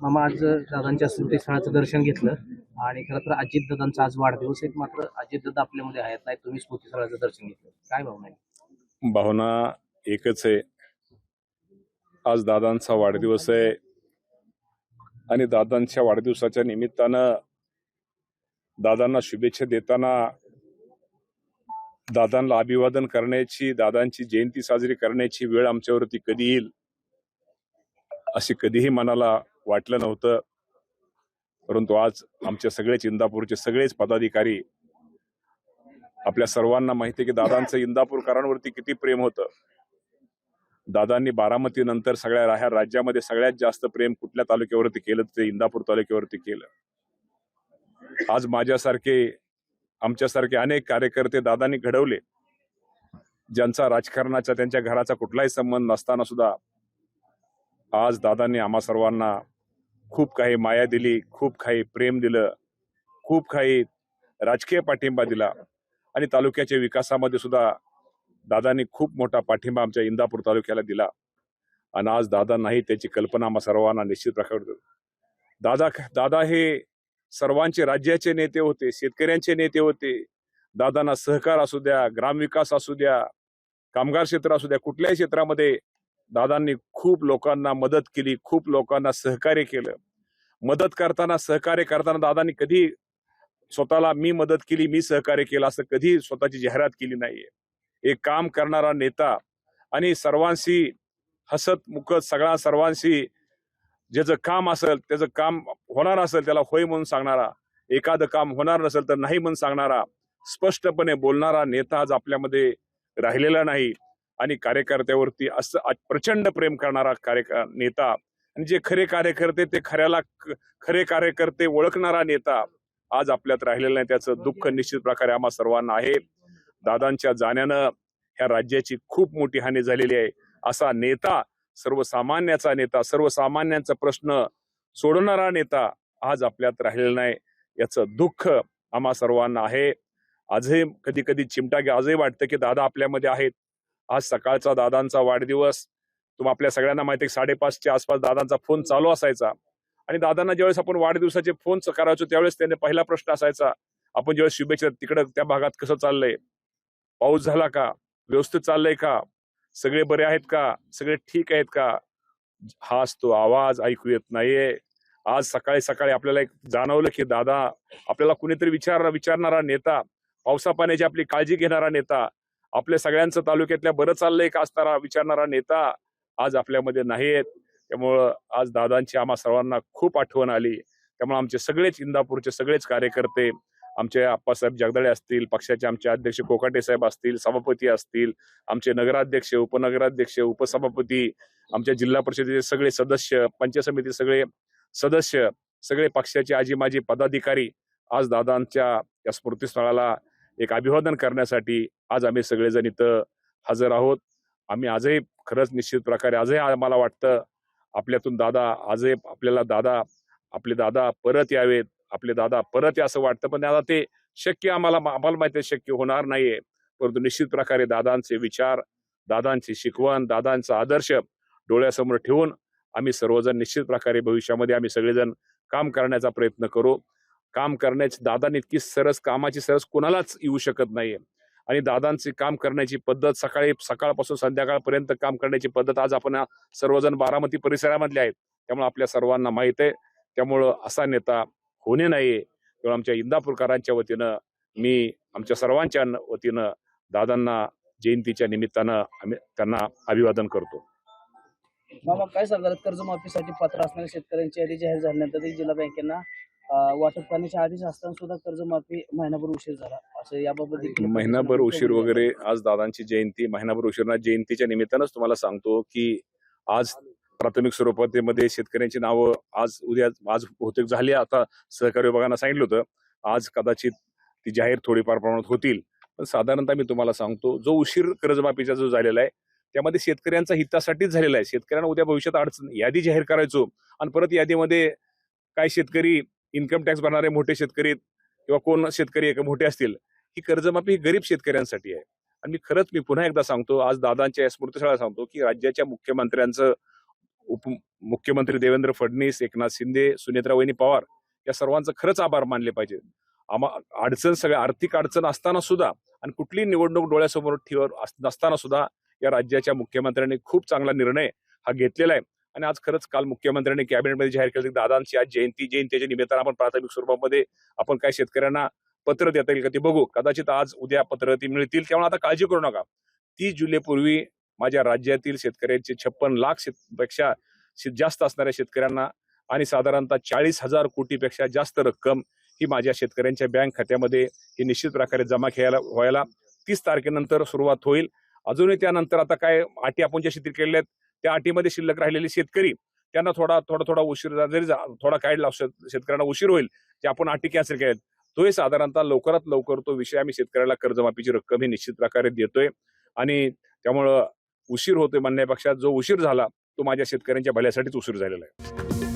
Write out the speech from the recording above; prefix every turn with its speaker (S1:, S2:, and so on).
S1: मामा आज दादांच्या स्मृतीस्थळाचं दर्शन घेतलं आणि खरं तर अजितदादांचा आज वाढदिवस आहे, मात्र अजितदादा आपल्यामध्ये आहेत नाही, तुम्ही स्मृतीस्थळाचं दर्शन घेतलं, काय भावना आहे?
S2: भावना एकच आहे, आज दादांचा वाढदिवस आहे आणि दादांच्या वाढदिवसाच्या निमित्तानं दादांना शुभेच्छा देताना, दादांना अभिवादन करण्याची, दादांची जयंती साजरी करण्याची वेळ आमच्यावरती कधी येईल अशी कधीही मनाला वाटलं नव्हतं. परंतु आज आमच्या सगळेच इंदापूरचे सगळेच पदाधिकारी, आपल्या सर्वांना माहिती आहे की दादांचं इंदापूरकरांवरती किती प्रेम होतं. दादांनी बारामती नंतर सगळ्या राज्यामध्ये सगळ्यात जास्त प्रेम कुठल्या तालुक्यावरती केलं ते इंदापूर तालुक्यावरती केलं. आज माझ्यासारखे, आमच्यासारखे अनेक कार्यकर्ते दादांनी घडवले, ज्यांचा राजकारणाचा त्यांच्या घराचा कुठलाही संबंध नसताना सुद्धा आज दादांनी आम्हा सर्वांना खूप काही माया दिली, खूप काही प्रेम दिलं, खूप काही राजकीय पाठिंबा दिला आणि तालुक्याच्या विकासामध्ये सुद्धा दादांनी खूप मोठा पाठिंबा आमच्या इंदापूर तालुक्याला दिला. आणि आज दादांनाही त्याची कल्पना आम्हा सर्वांना निश्चित प्रकारे दादा हे सर्वांचे राज्याचे नेते होते, शेतकऱ्यांचे नेते होते. दादांना सहकार असू द्या, ग्रामविकास असू द्या, कामगार क्षेत्र असू द्या, कुठल्याही क्षेत्रामध्ये दादांनी खूप लोकांना मदत केली, खूप लोकांना सहकार्य केलं. मदत करताना, सहकार्य करताना दादांनी कधी स्वतःला मी मदत केली, मी सहकार्य केलं असं कधी स्वतःची जाहिरात केली नाहीये. एक काम करणारा नेता आणि सर्वांशी हसत मुखत सर्वांशी ज्याचं काम असेल, त्याचं काम होणार असेल त्याला होय म्हणून सांगणारा, एखादं काम होणार नसेल तर नाही म्हणून सांगणारा, स्पष्टपणे बोलणारा नेता आज आपल्यामध्ये राहिलेला नाही. आणि कार्यकर्त्यावरती असं प्रचंड प्रेम करणारा नेता आणि जे खरे कार्यकर्ते ते खरे कार्यकर्ते ओळखणारा नेता आज आपल्यात राहिलेला नाही. त्याचं दुःख निश्चित प्रकारे आम्हा सर्वांना आहे. दादांच्या जाण्यानं ह्या राज्याची खूप मोठी हानी झालेली आहे. असा नेता, सर्वसामान्याचा नेता, सर्वसामान्यांचा प्रश्न सोडवणारा नेता आज आपल्यात राहिलेला नाही. याचं दुःख आम्हा सर्वांना आहे. आजही कधी कधी चिमटा घ्या, आजही वाटतं की दादा आपल्यामध्ये आहेत. आज सकाळचा दादांचा वाढदिवस, आपल्या सगळ्यांना माहिती आहे 5:30च्या आसपास दादांचा फोन चालू असायचा आणि दादांना ज्यावेळेस आपण वाढदिवसाचे फोन करायचो त्यावेळेस त्याने पहिला प्रश्न असायचा, आपण ज्यावेळेस शुभेच्छा, तिकडं त्या भागात कसं चाललंय, पाऊस झाला का, व्यवस्थित चाललंय का, सगळे बरे आहेत का, सगळे ठीक आहेत का. हाच तो आवाज ऐकू येत नाहीये. आज सकाळी सकाळी आपल्याला एक जाणवलं की दादा आपल्याला कुणीतरी विचारणारा नेता, पावसा पाण्याची आपली काळजी घेणारा नेता, आपल्या सगळ्यांचं तालुक्यातल्या बरं चाललंय का असणारा विचारणारा नेता आज आपल्यामध्ये नाहीयेत. त्यामुळं आज दादांची आम्हा सर्वांना खूप आठवण आली. त्यामुळे आमचे सगळेच इंदापूरचे सगळेच कार्यकर्ते, आमचे आप्पासाहेब जगदाळे असतील, पक्षाचे आमचे अध्यक्ष कोकाटे साहेब असतील, सभापती असतील, आमचे नगराध्यक्ष, उपनगराध्यक्ष, उपसभापती, आमच्या जिल्हा परिषदेचे सगळे सदस्य, पंचायत समिती सगळे सदस्य, सगळे पक्षाचे आजी माजी पदाधिकारी आज दादांच्या या स्मृतीस्थळाला एक अभिवादन करण्यासाठी आज आम्ही सगळेजण इथं हजर आहोत. आम्ही आजही खरंच निश्चित प्रकारे आजही आम्हाला वाटतं आपल्यातून दादा, आजही आपले दादा परत यावेत, आपले दादा परत या असं वाटतं. पण दादा ते शक्य आम्हाला माहिती आहे शक्य होणार नाहीये. परंतु निश्चित प्रकारे दादांचे विचार, दादांची शिकवण, दादांचा आदर्श डोळ्यासमोर ठेवून आम्ही सर्वजण निश्चित प्रकारे भविष्यामध्ये आम्ही सगळेजण काम करण्याचा प्रयत्न करू. काम करण्याची दादांनी इतकी कामाची सरस कोणालाच येऊ शकत नाहीये. आणि दादांची काम करण्याची पद्धत, सकाळपासून संध्याकाळपर्यंत काम करण्याची पद्धत आज आपण सर्वजण बारामती परिसरामधले आहेत, त्यामुळे आपल्या सर्वांना माहित आहे. त्यामुळं असा नेता होणे नाहीये. त्यामुळे आमच्या इंदापूरकरांच्या वतीनं, मी आमच्या सर्वांच्या वतीनं दादांना जयंतीच्या निमित्तानं आम्ही त्यांना अभिवादन करतो.
S3: मामा काय सांगाल, कर्जमाफीसाठी पात्र असणाऱ्या शेतकऱ्यांची यादी जाहीर झाल्यानंतर जिल्हा बँकेना वाटप करण्याच्या आदेश असताना सुद्धा कर्जमाफी महिनाभर उशीर झाला, असं याबाबत
S2: महिनाभर उशीर वगैरे, आज दादांची जयंती महिनाभर उशीर ना, जयंतीच्या निमित्तानंच तुम्हाला सांगतो की आज प्राथमिक स्वरूपामध्ये शेतकऱ्यांची नावं आज बहुतेक झाली. आता सहकारी विभागानं सांगितलं होतं आज कदाचित ती जाहीर थोडीफार प्रमाणात होतील. पण साधारणतः मी तुम्हाला सांगतो, जो उशीर कर्जमाफीचा जो झालेला आहे त्यामध्ये शेतकऱ्यांचा हितासाठीच झालेला आहे. शेतकऱ्यांना उद्या भविष्यात अडचण, यादी जाहीर करायचो आणि परत यादीमध्ये काय शेतकरी इन्कम टॅक्स भरणारे मोठे शेतकरी किंवा कोण शेतकरी मोठे असतील, ही कर्जमाफी गरीब शेतकऱ्यांसाठी आहे. आणि मी पुन्हा एकदा सांगतो, आज दादांच्या स्मृतीस्थळाला सांगतो की राज्याच्या मुख्यमंत्र्यांचं उपमुख्यमंत्री देवेंद्र फडणवीस, एकनाथ शिंदे, सुनेत्रा वहिनी पवार या सर्वांचं खरंच आभार मानले पाहिजे. सगळ्या आर्थिक अडचण असताना सुद्धा आणि कुठलीही निवडणूक डोळ्यासमोर नसताना सुद्धा या राज्याच्या मुख्यमंत्र्यांनी खूप चांगला निर्णय हा घेतलेला आहे. आणि आज खरंच काल मुख्यमंत्र्यांनी कॅबिनेटमध्ये जाहीर केलं की दादांची आज जयंतीच्या निमित्तानं आपण प्राथमिक स्वरूपामध्ये आपण काय शेतकऱ्यांना पत्र देता येईल का ते बघू. कदाचित आज उद्या पत्र ती मिळतील, त्यामुळे आता काळजी करू नका. 30 जुलैपूर्वी माझ्या राज्यातील शेतकऱ्यांचे 56 लाख पेक्षा जास्त असणाऱ्या शेतकऱ्यांना आणि साधारणतः 40,000 कोटीपेक्षा जास्त रक्कम ही माझ्या शेतकऱ्यांच्या बँक खात्यामध्ये ही निश्चित प्रकारे जमा व्हायला 30 तारखेनंतर सुरुवात होईल. अजूनही त्यानंतर आता काय अटी आपण ज्या शेती केलेल्या आहेत त्या अटीमध्ये शिल्लक राहिलेले शेतकरी त्यांना थोडा उशीर जरी थोडा काढला शेतकऱ्यांना उशीर होईल जे आपण अटी कॅन्सल केल्यात तोही साधारणतः लवकरात लवकर तो विषय आम्ही शेतकऱ्याला कर्जमाफीची रक्कम ही निश्चित प्रकारे देतोय. आणि त्यामुळं उशीर होतोय म्हणण्यापेक्षा जो उशीर झाला तो माझ्या शेतकऱ्यांच्या भल्यासाठीच उशीर झालेला आहे.